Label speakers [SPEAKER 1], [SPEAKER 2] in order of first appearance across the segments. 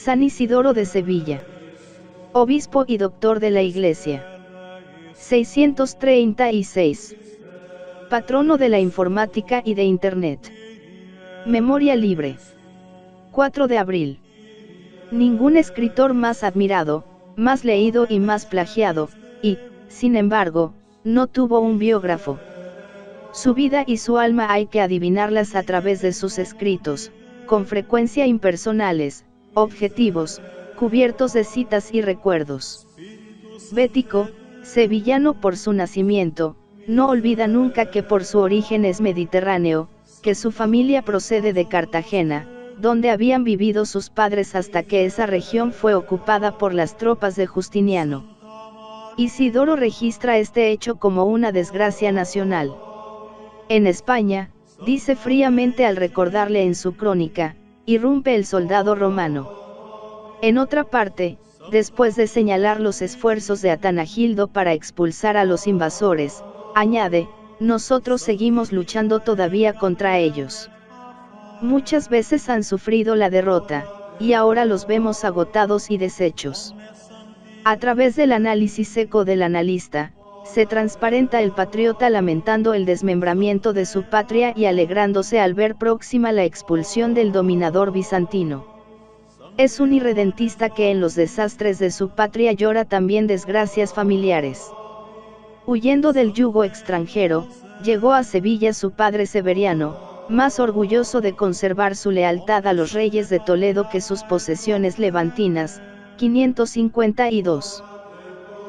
[SPEAKER 1] San Isidoro de Sevilla. Obispo y doctor de la Iglesia. 636. Patrono de la informática y de Internet. Memoria libre. 4 de abril. Ningún escritor más admirado, más leído y más plagiado, y, sin embargo, no tuvo un biógrafo. Su vida y su alma hay que adivinarlas a través de sus escritos, con frecuencia impersonales, objetivos, cubiertos de citas y recuerdos. Bético, sevillano por su nacimiento, no olvida nunca que por su origen es mediterráneo, que su familia procede de Cartagena, donde habían vivido sus padres hasta que esa región fue ocupada por las tropas de Justiniano. Isidoro registra este hecho como una desgracia nacional. En España, dice fríamente al recordarle en su crónica, irrumpe el soldado romano. En otra parte, después de señalar los esfuerzos de Atanagildo para expulsar a los invasores, añade, nosotros seguimos luchando todavía contra ellos. Muchas veces han sufrido la derrota, y ahora los vemos agotados y deshechos. A través del análisis seco del analista, se transparenta el patriota lamentando el desmembramiento de su patria y alegrándose al ver próxima la expulsión del dominador bizantino. Es un irredentista que en los desastres de su patria llora también desgracias familiares. Huyendo del yugo extranjero, llegó a Sevilla su padre Severiano, más orgulloso de conservar su lealtad a los reyes de Toledo que sus posesiones levantinas, 552.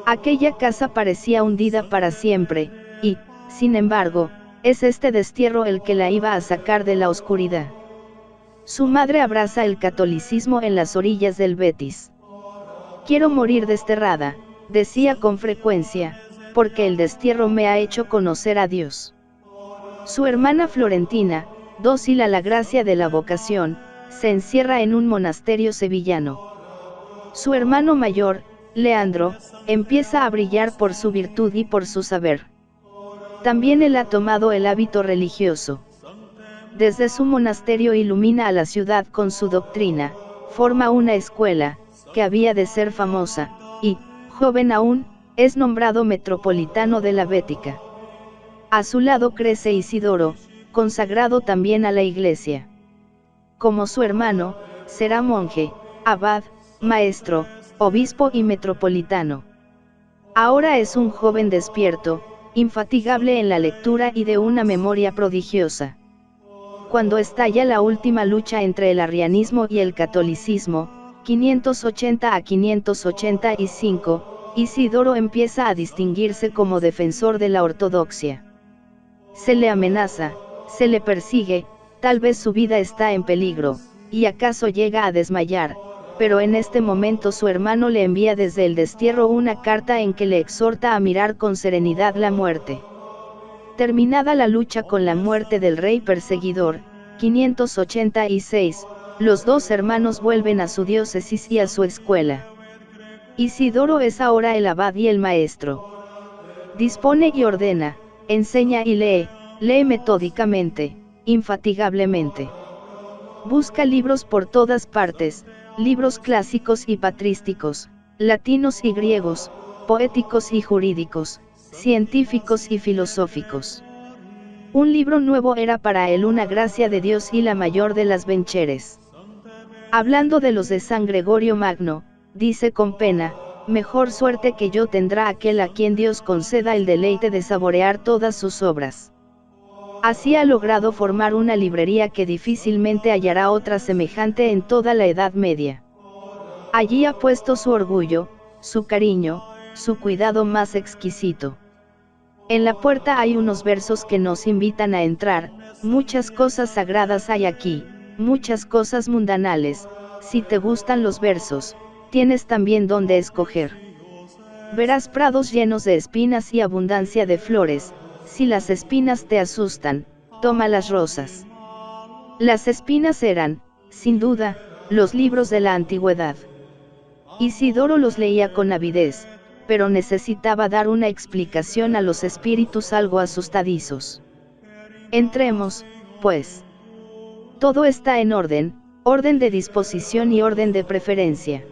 [SPEAKER 1] Aquella casa parecía hundida para siempre, y, sin embargo, es este destierro el que la iba a sacar de la oscuridad. Su madre abraza el catolicismo en las orillas del Betis. Quiero morir desterrada, decía con frecuencia, porque el destierro me ha hecho conocer a Dios. Su hermana Florentina, dócil a la gracia de la vocación, se encierra en un monasterio sevillano. Su hermano mayor, Leandro, empieza a brillar por su virtud y por su saber. También él ha tomado el hábito religioso. Desde su monasterio ilumina a la ciudad con su doctrina, forma una escuela, que había de ser famosa, y, joven aún, es nombrado metropolitano de la Bética. A su lado crece Isidoro, consagrado también a la Iglesia. Como su hermano, será monje, abad, maestro, obispo y metropolitano. Ahora es un joven despierto, infatigable en la lectura y de una memoria prodigiosa. Cuando estalla la última lucha entre el arrianismo y el catolicismo, 580 a 585, Isidoro empieza a distinguirse como defensor de la ortodoxia. Se le amenaza, se le persigue, tal vez su vida está en peligro, y acaso llega a desmayar, pero en este momento su hermano le envía desde el destierro una carta en que le exhorta a mirar con serenidad la muerte. Terminada la lucha con la muerte del rey perseguidor, 586, los dos hermanos vuelven a su diócesis y a su escuela. Isidoro es ahora el abad y el maestro. Dispone y ordena, enseña y lee metódicamente, infatigablemente. Busca libros por todas partes, libros clásicos y patrísticos, latinos y griegos, poéticos y jurídicos, científicos y filosóficos. Un libro nuevo era para él una gracia de Dios y la mayor de las bencheres. Hablando de los de San Gregorio Magno, dice con pena, mejor suerte que yo tendrá aquel a quien Dios conceda el deleite de saborear todas sus obras. Así ha logrado formar una librería que difícilmente hallará otra semejante en toda la Edad Media. Allí ha puesto su orgullo, su cariño, su cuidado más exquisito. En la puerta hay unos versos que nos invitan a entrar, muchas cosas sagradas hay aquí, muchas cosas mundanales, si te gustan los versos, tienes también donde escoger. Verás prados llenos de espinas y abundancia de flores, si las espinas te asustan, toma las rosas. Las espinas eran, sin duda, los libros de la antigüedad. Isidoro los leía con avidez, pero necesitaba dar una explicación a los espíritus algo asustadizos. Entremos, pues. Todo está en orden, orden de disposición y orden de preferencia.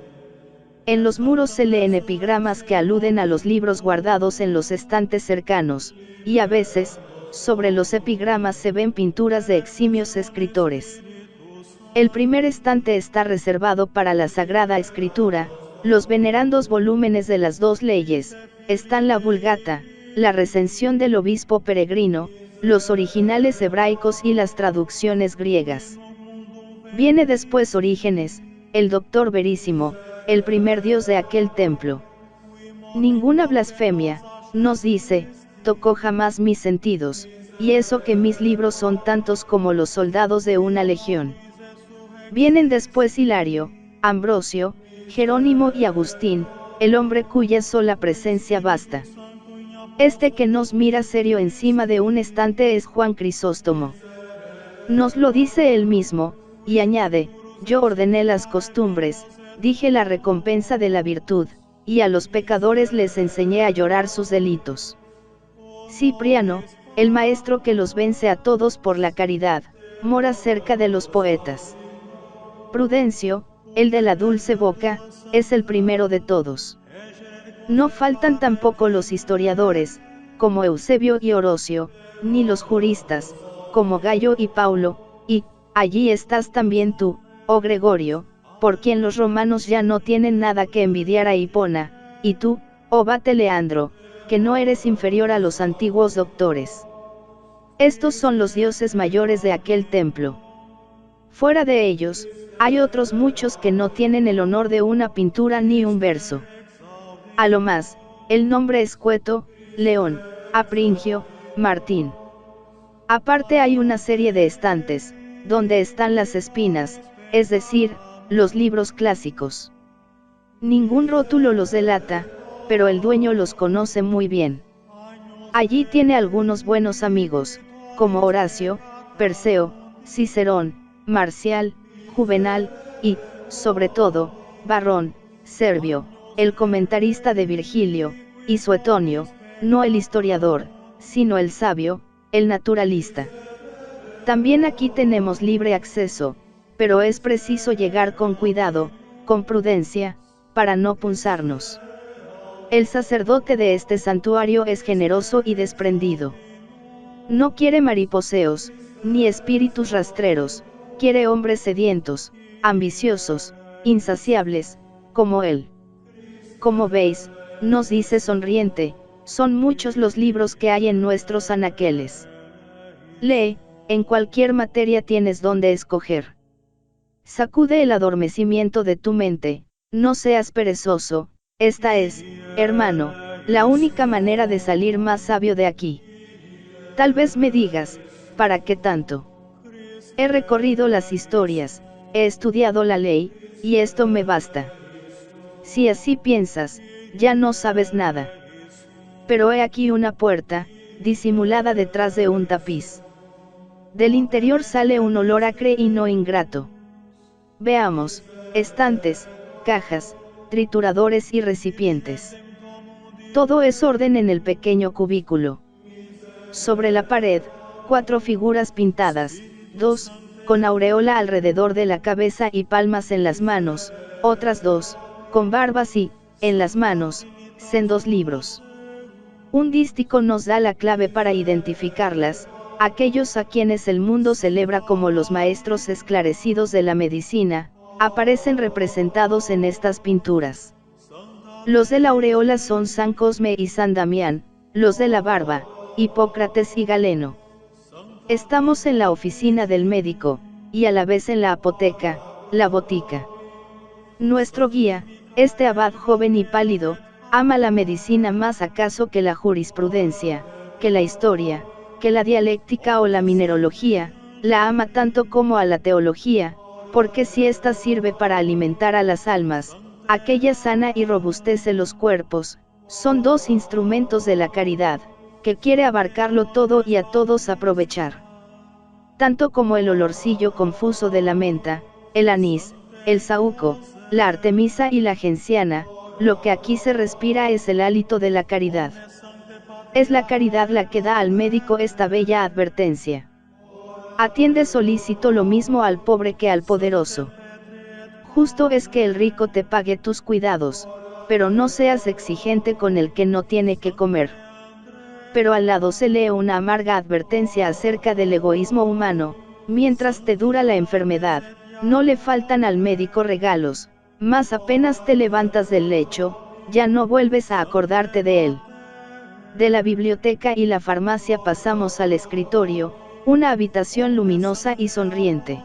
[SPEAKER 1] En los muros se leen epigramas que aluden a los libros guardados en los estantes cercanos, y a veces, sobre los epigramas se ven pinturas de eximios escritores. El primer estante está reservado para la Sagrada Escritura, los venerandos volúmenes de las dos leyes, están la Vulgata, la recensión del obispo peregrino, los originales hebraicos y las traducciones griegas. Viene después Orígenes, el doctor verísimo, el primer dios de aquel templo. Ninguna blasfemia, nos dice, tocó jamás mis sentidos, y eso que mis libros son tantos como los soldados de una legión. Vienen después Hilario, Ambrosio, Jerónimo y Agustín, el hombre cuya sola presencia basta. Este que nos mira serio encima de un estante es Juan Crisóstomo. Nos lo dice él mismo, y añade, yo ordené las costumbres, dije la recompensa de la virtud, y a los pecadores les enseñé a llorar sus delitos. Cipriano, el maestro que los vence a todos por la caridad, mora cerca de los poetas. Prudencio, el de la dulce boca, es el primero de todos. No faltan tampoco los historiadores, como Eusebio y Orocio, ni los juristas, como Gallo y Paulo, y, allí estás también tú, oh Gregorio, por quien los romanos ya no tienen nada que envidiar a Hipona, y tú, oh Bate Leandro, que no eres inferior a los antiguos doctores. Estos son los dioses mayores de aquel templo. Fuera de ellos, hay otros muchos que no tienen el honor de una pintura ni un verso. A lo más, el nombre escueto, León, Apringio, Martín. Aparte hay una serie de estantes, donde están las espinas, es decir, los libros clásicos. Ningún rótulo los delata, pero el dueño los conoce muy bien. Allí tiene algunos buenos amigos, como Horacio, Perseo, Cicerón, Marcial, Juvenal, y, sobre todo, Varrón, Servio, el comentarista de Virgilio, y Suetonio, no el historiador, sino el sabio, el naturalista. También aquí tenemos libre acceso, pero es preciso llegar con cuidado, con prudencia, para no punzarnos. El sacerdote de este santuario es generoso y desprendido. No quiere mariposeos, ni espíritus rastreros, quiere hombres sedientos, ambiciosos, insaciables, como él. Como veis, nos dice sonriente, son muchos los libros que hay en nuestros anaqueles. Lee, en cualquier materia tienes donde escoger. Sacude el adormecimiento de tu mente, no seas perezoso, esta es, hermano, la única manera de salir más sabio de aquí. Tal vez me digas, ¿para qué tanto? He recorrido las historias, he estudiado la ley, y esto me basta. Si así piensas, ya no sabes nada. Pero he aquí una puerta, disimulada detrás de un tapiz. Del interior sale un olor acre y no ingrato. Veamos, estantes, cajas, trituradores y recipientes. Todo es orden en el pequeño cubículo. Sobre la pared, 4 figuras pintadas, 2, con aureola alrededor de la cabeza y palmas en las manos, otras 2, con barbas y, en las manos, sendos libros. Un dístico nos da la clave para identificarlas, aquellos a quienes el mundo celebra como los maestros esclarecidos de la medicina, aparecen representados en estas pinturas. Los de la aureola son San Cosme y San Damián, los de la barba, Hipócrates y Galeno. Estamos en la oficina del médico, y a la vez en la apoteca, la botica. Nuestro guía, este abad joven y pálido, ama la medicina más acaso que la jurisprudencia, que la historia, que la dialéctica o la mineralogía, la ama tanto como a la teología, porque si ésta sirve para alimentar a las almas, aquella sana y robustece los cuerpos, son 2 instrumentos de la caridad, que quiere abarcarlo todo y a todos aprovechar. Tanto como el olorcillo confuso de la menta, el anís, el saúco, la artemisa y la genciana, lo que aquí se respira es el hálito de la caridad. Es la caridad la que da al médico esta bella advertencia. Atiende solícito lo mismo al pobre que al poderoso. Justo es que el rico te pague tus cuidados, pero no seas exigente con el que no tiene que comer. Pero al lado se lee una amarga advertencia acerca del egoísmo humano: mientras te dura la enfermedad, no le faltan al médico regalos, mas apenas te levantas del lecho, ya no vuelves a acordarte de él. De la biblioteca y la farmacia pasamos al escritorio, una habitación luminosa y sonriente.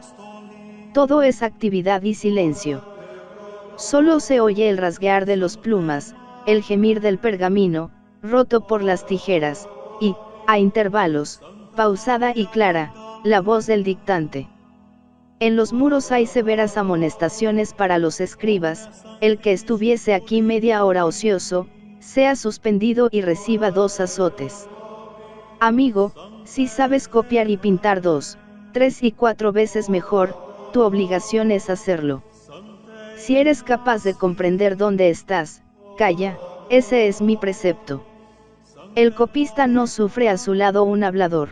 [SPEAKER 1] Todo es actividad y silencio. Solo se oye el rasguear de los plumas, el gemir del pergamino, roto por las tijeras, y, a intervalos, pausada y clara, la voz del dictante. En los muros hay severas amonestaciones para los escribas: el que estuviese aquí media hora ocioso, sea suspendido y reciba 2 azotes. Amigo, si sabes copiar y pintar 2, 3 y 4 veces mejor, tu obligación es hacerlo. Si eres capaz de comprender dónde estás, calla, ese es mi precepto. El copista no sufre a su lado un hablador.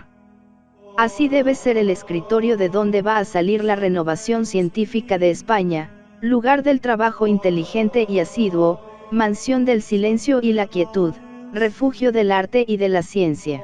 [SPEAKER 1] Así debe ser el escritorio de donde va a salir la renovación científica de España, lugar del trabajo inteligente y asiduo, mansión del silencio y la quietud, refugio del arte y de la ciencia.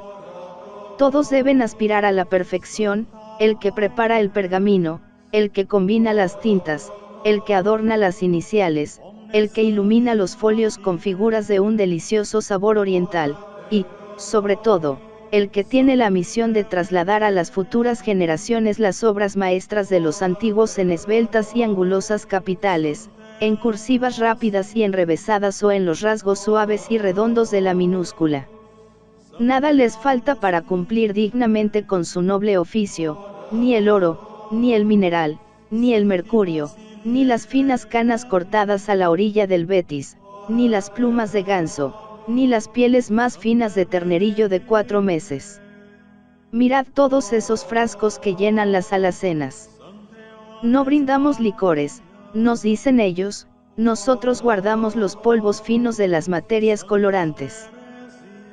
[SPEAKER 1] Todos deben aspirar a la perfección: el que prepara el pergamino, el que combina las tintas, el que adorna las iniciales, el que ilumina los folios con figuras de un delicioso sabor oriental, y, sobre todo, el que tiene la misión de trasladar a las futuras generaciones las obras maestras de los antiguos en esbeltas y angulosas capitales, en cursivas rápidas y enrevesadas o en los rasgos suaves y redondos de la minúscula. Nada les falta para cumplir dignamente con su noble oficio: ni el oro, ni el mineral, ni el mercurio, ni las finas canas cortadas a la orilla del Betis, ni las plumas de ganso, ni las pieles más finas de ternerillo de 4 meses. Mirad todos esos frascos que llenan las alacenas. No brindamos licores, nos dicen ellos, nosotros guardamos los polvos finos de las materias colorantes.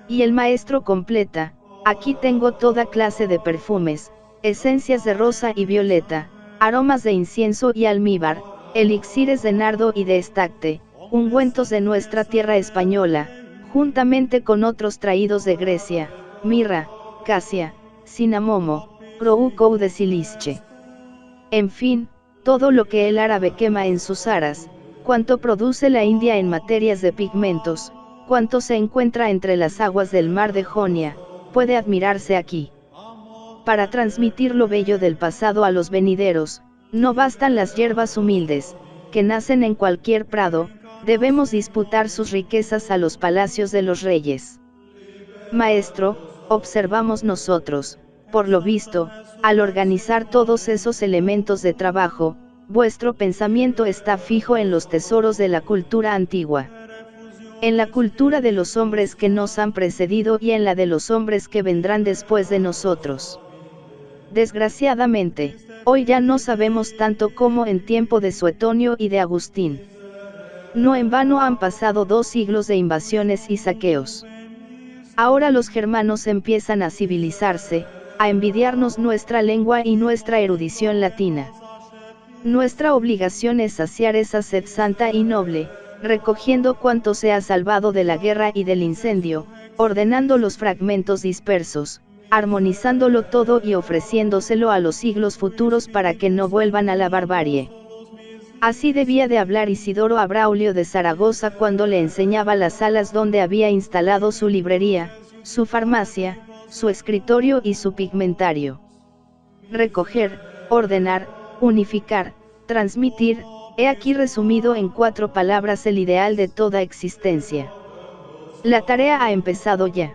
[SPEAKER 1] Y el maestro completa: aquí tengo toda clase de perfumes, esencias de rosa y violeta, aromas de incienso y almíbar, elixires de nardo y de estacte, ungüentos de nuestra tierra española, juntamente con otros traídos de Grecia: mirra, casia, cinamomo, croucou de silische. En fin, todo lo que el árabe quema en sus aras, cuanto produce la India en materias de pigmentos, cuanto se encuentra entre las aguas del mar de Jonia, puede admirarse aquí. Para transmitir lo bello del pasado a los venideros, no bastan las hierbas humildes, que nacen en cualquier prado, debemos disputar sus riquezas a los palacios de los reyes. Maestro, observamos nosotros, por lo visto, al organizar todos esos elementos de trabajo, vuestro pensamiento está fijo en los tesoros de la cultura antigua. En la cultura de los hombres que nos han precedido y en la de los hombres que vendrán después de nosotros. Desgraciadamente, hoy ya no sabemos tanto como en tiempo de Suetonio y de Agustín. No en vano han pasado 2 siglos de invasiones y saqueos. Ahora los germanos empiezan a civilizarse, a envidiarnos nuestra lengua y nuestra erudición latina. Nuestra obligación es saciar esa sed santa y noble, recogiendo cuanto se ha salvado de la guerra y del incendio, ordenando los fragmentos dispersos, armonizándolo todo y ofreciéndoselo a los siglos futuros para que no vuelvan a la barbarie. Así debía de hablar Isidoro a Braulio de Zaragoza cuando le enseñaba las salas donde había instalado su librería, su farmacia, su escritorio y su pigmentario. Recoger, ordenar, unificar, transmitir, he aquí resumido en 4 palabras el ideal de toda existencia. La tarea ha empezado ya.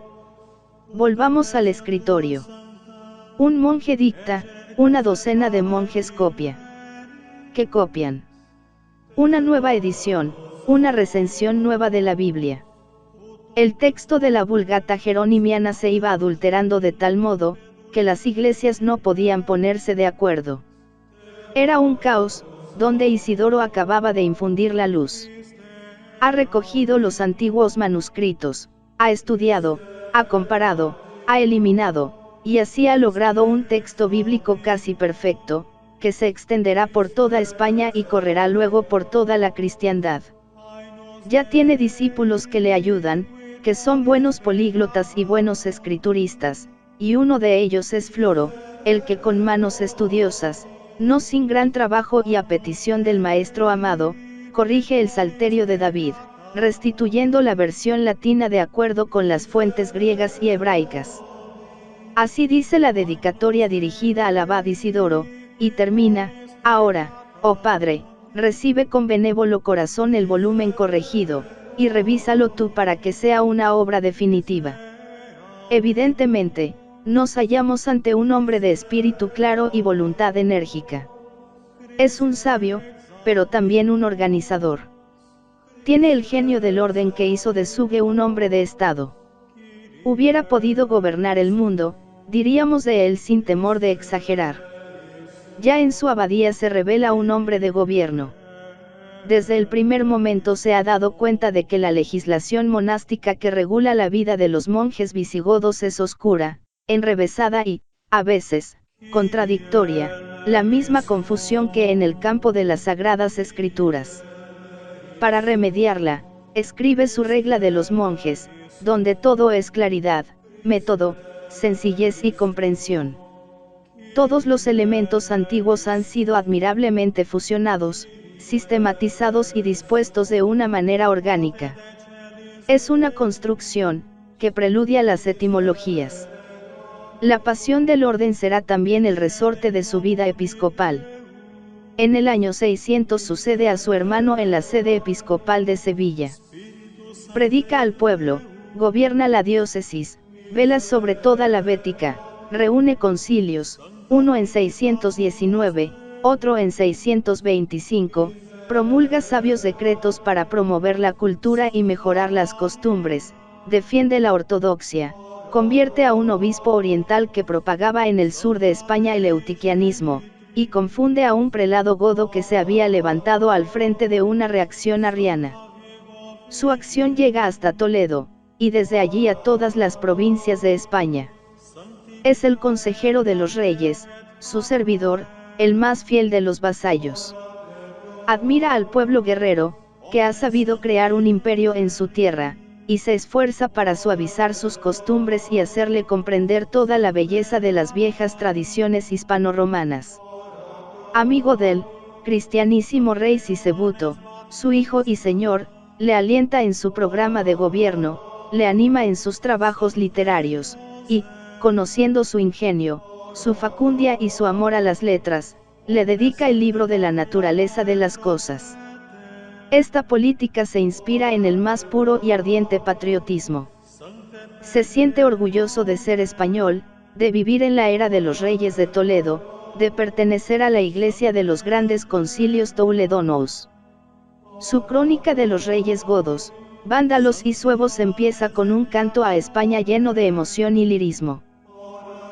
[SPEAKER 1] Volvamos al escritorio. Un monje dicta, una docena de monjes copia. ¿Qué copian? Una nueva edición, una recensión nueva de la Biblia. El texto de la Vulgata jeronimiana se iba adulterando de tal modo, que las iglesias no podían ponerse de acuerdo. Era un caos, donde Isidoro acababa de infundir la luz. Ha recogido los antiguos manuscritos, ha estudiado, ha comparado, ha eliminado, y así ha logrado un texto bíblico casi perfecto, que se extenderá por toda España y correrá luego por toda la cristiandad. Ya tiene discípulos que le ayudan, que son buenos políglotas y buenos escrituristas, y uno de ellos es Floro, el que con manos estudiosas, no sin gran trabajo y a petición del maestro amado, corrige el Salterio de David, restituyendo la versión latina de acuerdo con las fuentes griegas y hebraicas. Así dice la dedicatoria dirigida al abad Isidoro, y termina: ahora, oh Padre, recibe con benévolo corazón el volumen corregido, y revísalo tú para que sea una obra definitiva. Evidentemente, nos hallamos ante un hombre de espíritu claro y voluntad enérgica. Es un sabio, pero también un organizador. Tiene el genio del orden que hizo de Suge un hombre de Estado. Hubiera podido gobernar el mundo, diríamos de él sin temor de exagerar. Ya en su abadía se revela un hombre de gobierno. Desde el primer momento se ha dado cuenta de que la legislación monástica que regula la vida de los monjes visigodos es oscura, enrevesada y, a veces, contradictoria, la misma confusión que en el campo de las Sagradas Escrituras. Para remediarla, escribe su regla de los monjes, donde todo es claridad, método, sencillez y comprensión. Todos los elementos antiguos han sido admirablemente fusionados, sistematizados y dispuestos de una manera orgánica. Es una construcción, que preludia las etimologías. La pasión del orden será también el resorte de su vida episcopal. En el año 600 sucede a su hermano en la sede episcopal de Sevilla. Predica al pueblo, gobierna la diócesis, vela sobre toda la Bética, reúne concilios, uno en 619, otro en 625, promulga sabios decretos para promover la cultura y mejorar las costumbres, defiende la ortodoxia, convierte a un obispo oriental que propagaba en el sur de España el eutiquianismo, y confunde a un prelado godo que se había levantado al frente de una reacción arriana. Su acción llega hasta Toledo, y desde allí a todas las provincias de España. Es el consejero de los reyes, su servidor, el más fiel de los vasallos. Admira al pueblo guerrero, que ha sabido crear un imperio en su tierra, y se esfuerza para suavizar sus costumbres y hacerle comprender toda la belleza de las viejas tradiciones hispano-romanas. Amigo del cristianísimo rey Sisebuto, su hijo y señor, le alienta en su programa de gobierno, le anima en sus trabajos literarios, y, conociendo su ingenio, su facundia y su amor a las letras, le dedica el libro de la naturaleza de las cosas. Esta política se inspira en el más puro y ardiente patriotismo. Se siente orgulloso de ser español, de vivir en la era de los reyes de Toledo, de pertenecer a la iglesia de los grandes concilios toledanos. Su crónica de los reyes godos, vándalos y suevos empieza con un canto a España lleno de emoción y lirismo.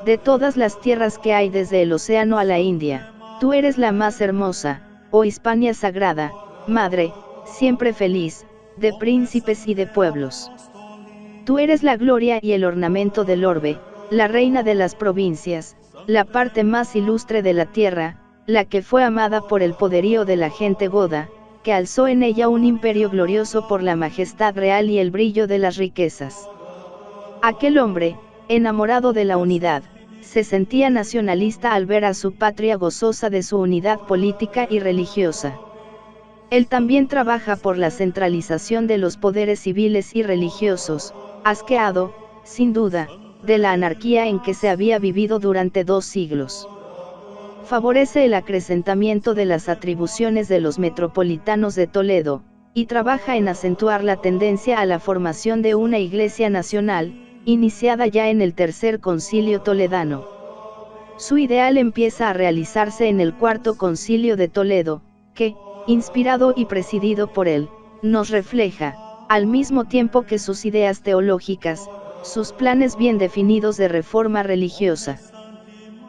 [SPEAKER 1] De todas las tierras que hay desde el océano a la India, tú eres la más hermosa, oh Hispania sagrada, madre, siempre feliz, de príncipes y de pueblos. Tú eres la gloria y el ornamento del orbe, la reina de las provincias, la parte más ilustre de la tierra, la que fue amada por el poderío de la gente goda, que alzó en ella un imperio glorioso por la majestad real y el brillo de las riquezas. Aquel hombre, enamorado de la unidad, se sentía nacionalista al ver a su patria gozosa de su unidad política y religiosa. Él también trabaja por la centralización de los poderes civiles y religiosos, asqueado, sin duda, de la anarquía en que se había vivido durante 2 siglos. Favorece el acrecentamiento de las atribuciones de los metropolitanos de Toledo, y trabaja en acentuar la tendencia a la formación de una iglesia nacional, iniciada ya en el Tercer Concilio Toledano. Su ideal empieza a realizarse en el Cuarto Concilio de Toledo, que, inspirado y presidido por él, nos refleja, al mismo tiempo que sus ideas teológicas, sus planes bien definidos de reforma religiosa.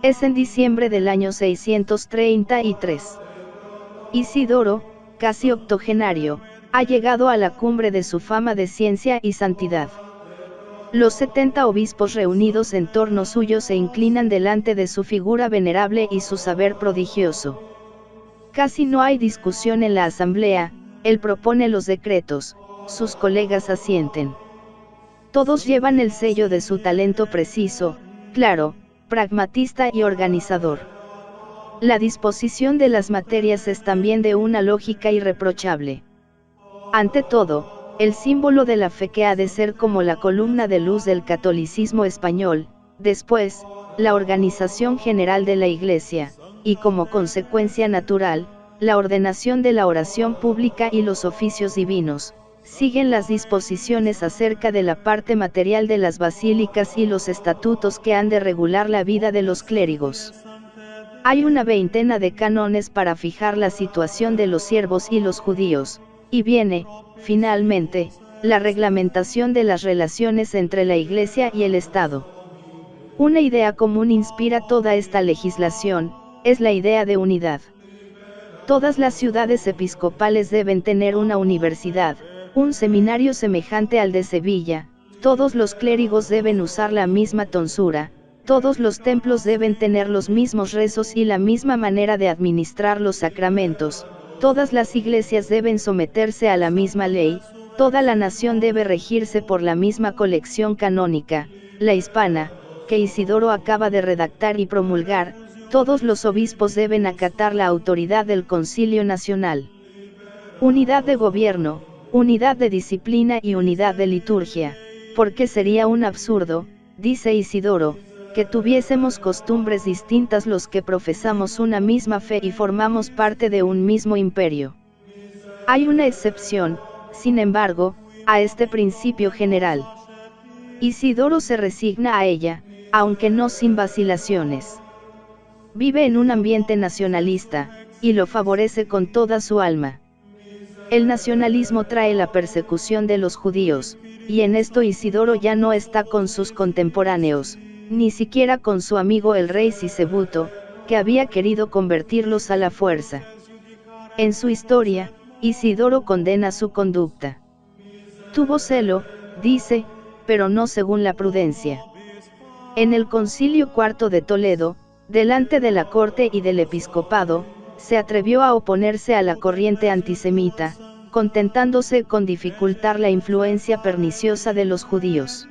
[SPEAKER 1] Es en diciembre del año 633. Isidoro, casi octogenario, ha llegado a la cumbre de su fama de ciencia y santidad. Los 70 obispos reunidos en torno suyo se inclinan delante de su figura venerable y su saber prodigioso. Casi no hay discusión en la asamblea, él propone los decretos, sus colegas asienten. Todos llevan el sello de su talento preciso, claro, pragmatista y organizador. La disposición de las materias es también de una lógica irreprochable. Ante todo, el símbolo de la fe que ha de ser como la columna de luz del catolicismo español, después, la organización general de la Iglesia, y como consecuencia natural, la ordenación de la oración pública y los oficios divinos, siguen las disposiciones acerca de la parte material de las basílicas y los estatutos que han de regular la vida de los clérigos. Hay una veintena de cánones para fijar la situación de los siervos y los judíos, y viene, finalmente, la reglamentación de las relaciones entre la Iglesia y el Estado. Una idea común inspira toda esta legislación, es la idea de unidad. Todas las ciudades episcopales deben tener una universidad, un seminario semejante al de Sevilla, todos los clérigos deben usar la misma tonsura, todos los templos deben tener los mismos rezos y la misma manera de administrar los sacramentos, todas las iglesias deben someterse a la misma ley, toda la nación debe regirse por la misma colección canónica, la hispana, que Isidoro acaba de redactar y promulgar, todos los obispos deben acatar la autoridad del Concilio Nacional. Unidad de gobierno, unidad de disciplina y unidad de liturgia, porque sería un absurdo, dice Isidoro, que tuviésemos costumbres distintas los que profesamos una misma fe y formamos parte de un mismo imperio. Hay una excepción, sin embargo, a este principio general. Isidoro se resigna a ella, aunque no sin vacilaciones. Vive en un ambiente nacionalista, y lo favorece con toda su alma. El nacionalismo trae la persecución de los judíos, y en esto Isidoro ya no está con sus contemporáneos, ni siquiera con su amigo el rey Sisebuto, que había querido convertirlos a la fuerza. En su historia, Isidoro condena su conducta. Tuvo celo, dice, pero no según la prudencia. En el Concilio IV de Toledo, delante de la corte y del episcopado, se atrevió a oponerse a la corriente antisemita, contentándose con dificultar la influencia perniciosa de los judíos.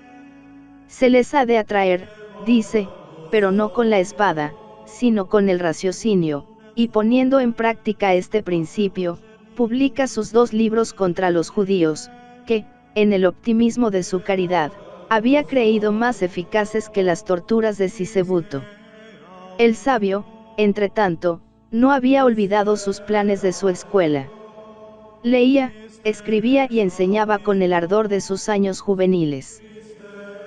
[SPEAKER 1] Se les ha de atraer, dice, pero no con la espada, sino con el raciocinio, y poniendo en práctica este principio, publica sus 2 libros contra los judíos, que, en el optimismo de su caridad, había creído más eficaces que las torturas de Sisebuto. El sabio, entretanto, no había olvidado sus planes de su escuela. Leía, escribía y enseñaba con el ardor de sus años juveniles.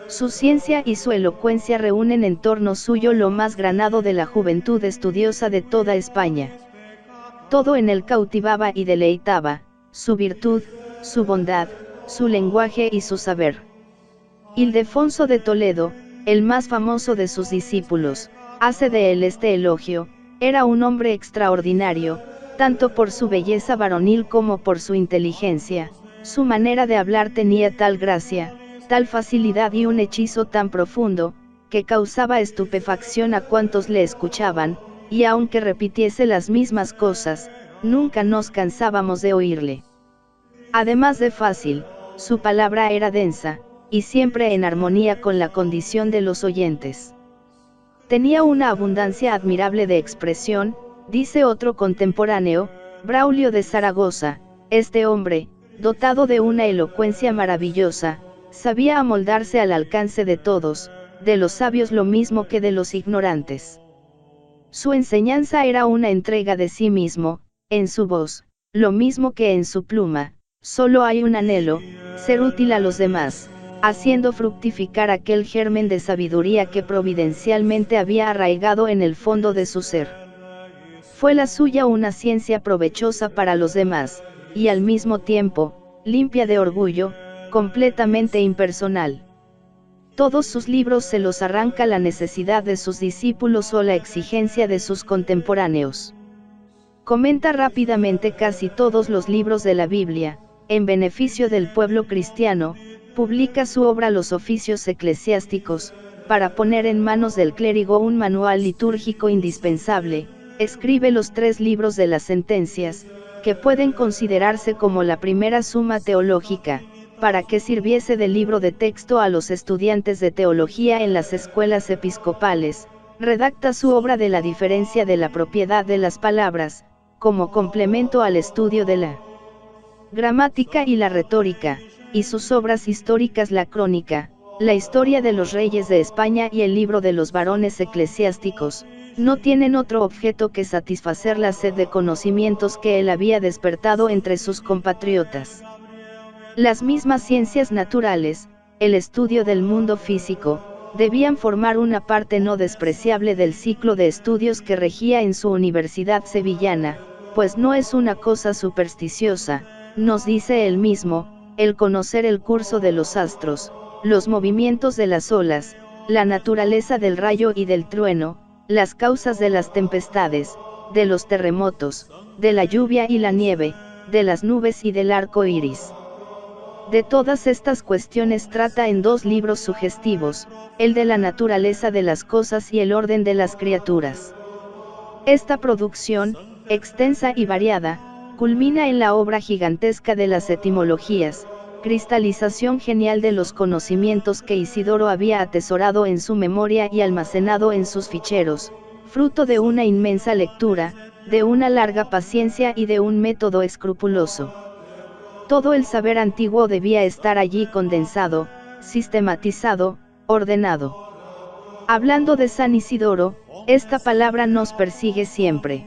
[SPEAKER 1] Su ciencia y su elocuencia reúnen en torno suyo lo más granado de la juventud estudiosa de toda España. Todo en él cautivaba y deleitaba, su virtud, su bondad, su lenguaje y su saber. Ildefonso de Toledo, el más famoso de sus discípulos, hace de él este elogio: era un hombre extraordinario, tanto por su belleza varonil como por su inteligencia, su manera de hablar tenía tal gracia, tal facilidad y un hechizo tan profundo, que causaba estupefacción a cuantos le escuchaban, y aunque repitiese las mismas cosas, nunca nos cansábamos de oírle. Además de fácil, su palabra era densa, y siempre en armonía con la condición de los oyentes. Tenía una abundancia admirable de expresión, dice otro contemporáneo, Braulio de Zaragoza: este hombre, dotado de una elocuencia maravillosa, sabía amoldarse al alcance de todos, de los sabios lo mismo que de los ignorantes. Su enseñanza era una entrega de sí mismo, en su voz, lo mismo que en su pluma, solo hay un anhelo, ser útil a los demás, haciendo fructificar aquel germen de sabiduría que providencialmente había arraigado en el fondo de su ser. Fue la suya una ciencia provechosa para los demás, y al mismo tiempo, limpia de orgullo, completamente impersonal. Todos sus libros se los arranca la necesidad de sus discípulos o la exigencia de sus contemporáneos. Comenta rápidamente casi todos los libros de la Biblia, en beneficio del pueblo cristiano, publica su obra Los oficios eclesiásticos, para poner en manos del clérigo un manual litúrgico indispensable. Escribe los 3 libros de las sentencias, que pueden considerarse como la primera suma teológica, para que sirviese de libro de texto a los estudiantes de teología en las escuelas episcopales. Redacta su obra de la diferencia de la propiedad de las palabras, como complemento al estudio de la gramática y la retórica, y sus obras históricas la crónica, la historia de los reyes de España y el libro de los varones eclesiásticos, no tienen otro objeto que satisfacer la sed de conocimientos que él había despertado entre sus compatriotas. Las mismas ciencias naturales, el estudio del mundo físico, debían formar una parte no despreciable del ciclo de estudios que regía en su universidad sevillana, pues no es una cosa supersticiosa, nos dice él mismo, el conocer el curso de los astros, los movimientos de las olas, la naturaleza del rayo y del trueno, las causas de las tempestades, de los terremotos, de la lluvia y la nieve, de las nubes y del arco iris. De todas estas cuestiones trata en 2 libros sugestivos, el de la naturaleza de las cosas y el orden de las criaturas. Esta producción, extensa y variada, culmina en la obra gigantesca de las etimologías, cristalización genial de los conocimientos que Isidoro había atesorado en su memoria y almacenado en sus ficheros, fruto de una inmensa lectura, de una larga paciencia y de un método escrupuloso. Todo el saber antiguo debía estar allí condensado, sistematizado, ordenado. Hablando de San Isidoro, esta palabra nos persigue siempre.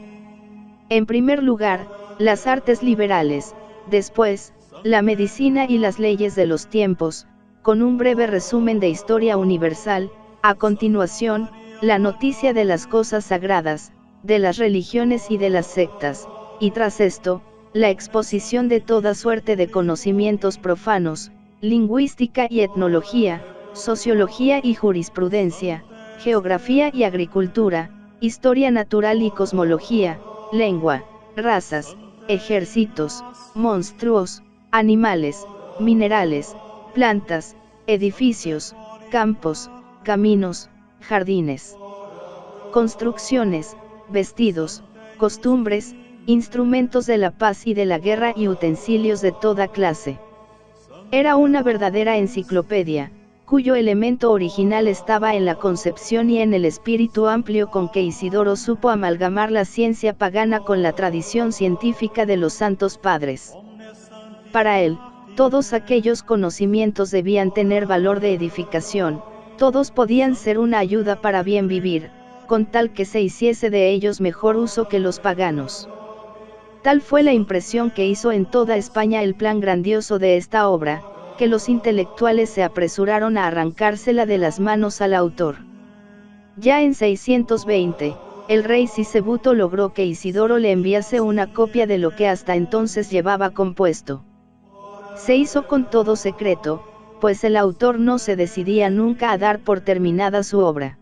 [SPEAKER 1] En primer lugar, las artes liberales, después, la medicina y las leyes de los tiempos, con un breve resumen de historia universal, a continuación, la noticia de las cosas sagradas, de las religiones y de las sectas, y tras esto, la exposición de toda suerte de conocimientos profanos, lingüística y etnología, sociología y jurisprudencia, geografía y agricultura, historia natural y cosmología, lengua, razas, ejércitos, monstruos, animales, minerales, plantas, edificios, campos, caminos, jardines, construcciones, vestidos, costumbres, instrumentos de la paz y de la guerra y utensilios de toda clase. Era una verdadera enciclopedia, cuyo elemento original estaba en la concepción y en el espíritu amplio con que Isidoro supo amalgamar la ciencia pagana con la tradición científica de los santos padres. Para él, todos aquellos conocimientos debían tener valor de edificación, todos podían ser una ayuda para bien vivir, con tal que se hiciese de ellos mejor uso que los paganos. Tal fue la impresión que hizo en toda España el plan grandioso de esta obra, que los intelectuales se apresuraron a arrancársela de las manos al autor. Ya en 620, el rey Sisebuto logró que Isidoro le enviase una copia de lo que hasta entonces llevaba compuesto. Se hizo con todo secreto, pues el autor no se decidía nunca a dar por terminada su obra.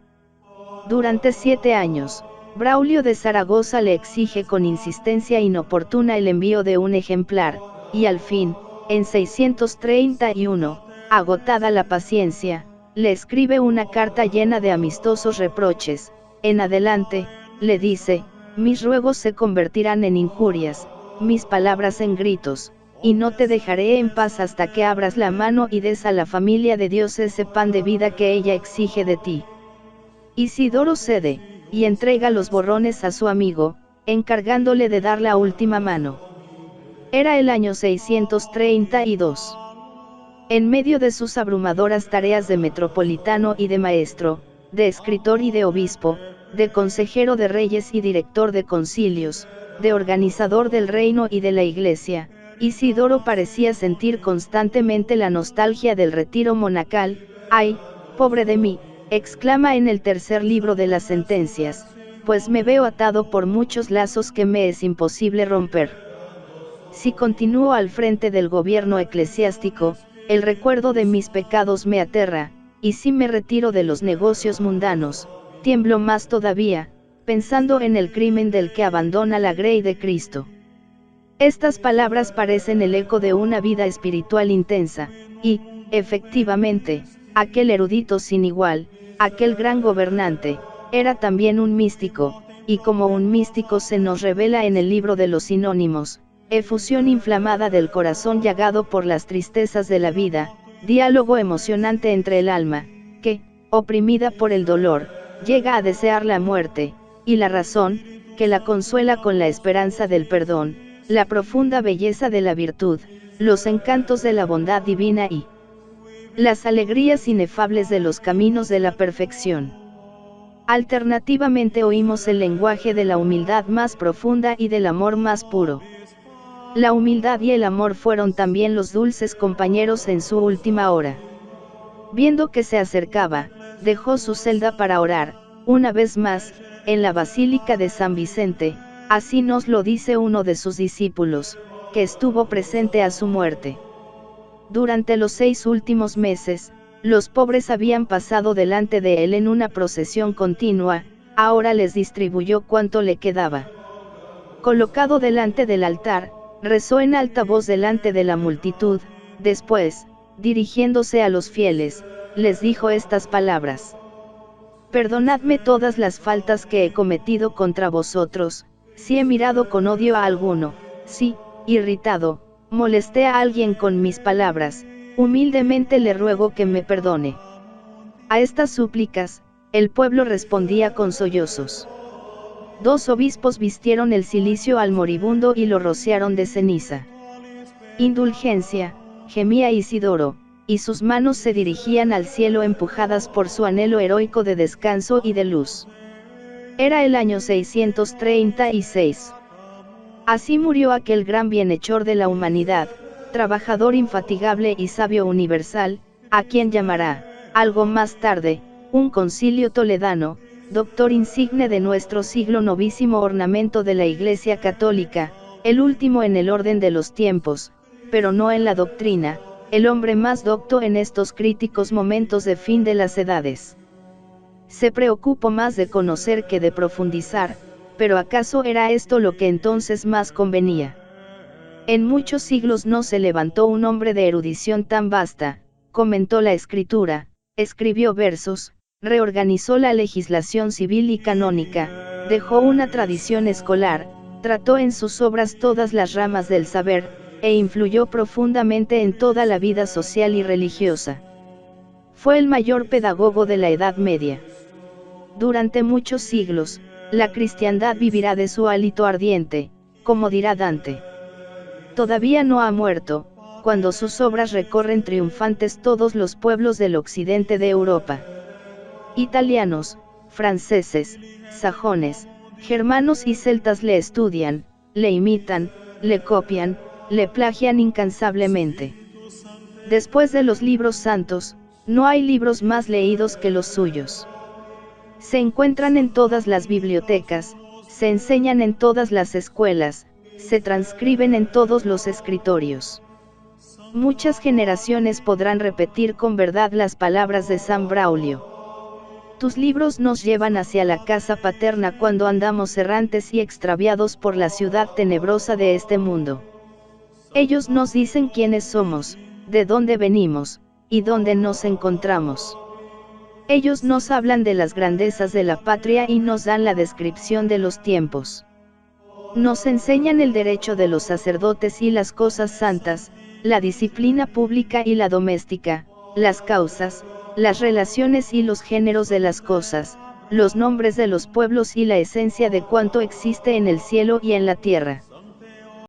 [SPEAKER 1] Durante 7 años, Braulio de Zaragoza le exige con insistencia inoportuna el envío de un ejemplar, y al fin, en 631, agotada la paciencia, le escribe una carta llena de amistosos reproches. En adelante, le dice, mis ruegos se convertirán en injurias, mis palabras en gritos, y no te dejaré en paz hasta que abras la mano y des a la familia de Dios ese pan de vida que ella exige de ti. Isidoro cede, y entrega los borrones a su amigo, encargándole de dar la última mano. Era el año 632. En medio de sus abrumadoras tareas de metropolitano y de maestro, de escritor y de obispo, de consejero de reyes y director de concilios, de organizador del reino y de la iglesia, Isidoro parecía sentir constantemente la nostalgia del retiro monacal. ¡Ay, pobre de mí!, exclama en el tercer libro de las sentencias, pues me veo atado por muchos lazos que me es imposible romper. Si continúo al frente del gobierno eclesiástico, el recuerdo de mis pecados me aterra, y si me retiro de los negocios mundanos, tiemblo más todavía, pensando en el crimen del que abandona la grey de Cristo. Estas palabras parecen el eco de una vida espiritual intensa, y, Efectivamente, aquel erudito sin igual, aquel gran gobernante, era también un místico, y como un místico se nos revela en el libro de los sinónimos, efusión inflamada del corazón llagado por las tristezas de la vida, diálogo emocionante entre el alma, que, oprimida por el dolor, llega a desear la muerte, y la razón, que la consuela con la esperanza del perdón, la profunda belleza de la virtud, los encantos de la bondad divina y las alegrías inefables de los caminos de la perfección. Alternativamente oímos el lenguaje de la humildad más profunda y del amor más puro. La humildad y el amor fueron también los dulces compañeros en su última hora. Viendo que se acercaba, dejó su celda para orar, una vez más, en la Basílica de San Vicente, así nos lo dice uno de sus discípulos, que estuvo presente a su muerte. Durante los 6 últimos meses, los pobres habían pasado delante de él en una procesión continua, ahora les distribuyó cuanto le quedaba. Colocado delante del altar, rezó en alta voz delante de la multitud, después, dirigiéndose a los fieles, les dijo estas palabras: Perdonadme todas las faltas que he cometido contra vosotros, si he mirado con odio a alguno, si, irritado, molesté a alguien con mis palabras, humildemente le ruego que me perdone. A estas súplicas, el pueblo respondía con sollozos. 2 obispos vistieron el cilicio al moribundo y lo rociaron de ceniza. Indulgencia, gemía Isidoro, y sus manos se dirigían al cielo empujadas por su anhelo heroico de descanso y de luz. Era el año 636. Así murió aquel gran bienhechor de la humanidad, trabajador infatigable y sabio universal, a quien llamará, algo más tarde, un concilio toledano, doctor insigne de nuestro siglo, novísimo ornamento de la Iglesia Católica, el último en el orden de los tiempos, pero no en la doctrina, el hombre más docto en estos críticos momentos de fin de las edades. Se preocupó más de conocer que de profundizar, pero ¿acaso era esto lo que entonces más convenía? En muchos siglos no se levantó un hombre de erudición tan vasta, comentó la escritura, escribió versos, reorganizó la legislación civil y canónica, dejó una tradición escolar, trató en sus obras todas las ramas del saber, e influyó profundamente en toda la vida social y religiosa. Fue el mayor pedagogo de la Edad Media. Durante muchos siglos, la cristiandad vivirá de su hálito ardiente, como dirá Dante. Todavía no ha muerto, cuando sus obras recorren triunfantes todos los pueblos del occidente de Europa. Italianos, franceses, sajones, germanos y celtas le estudian, le imitan, le copian, le plagian incansablemente. Después de los libros santos, no hay libros más leídos que los suyos. Se encuentran en todas las bibliotecas, se enseñan en todas las escuelas, se transcriben en todos los escritorios. Muchas generaciones podrán repetir con verdad las palabras de San Braulio. Tus libros nos llevan hacia la casa paterna cuando andamos errantes y extraviados por la ciudad tenebrosa de este mundo. Ellos nos dicen quiénes somos, de dónde venimos, y dónde nos encontramos. Ellos nos hablan de las grandezas de la patria y nos dan la descripción de los tiempos. Nos enseñan el derecho de los sacerdotes y las cosas santas, la disciplina pública y la doméstica, las causas, las relaciones y los géneros de las cosas, los nombres de los pueblos y la esencia de cuanto existe en el cielo y en la tierra.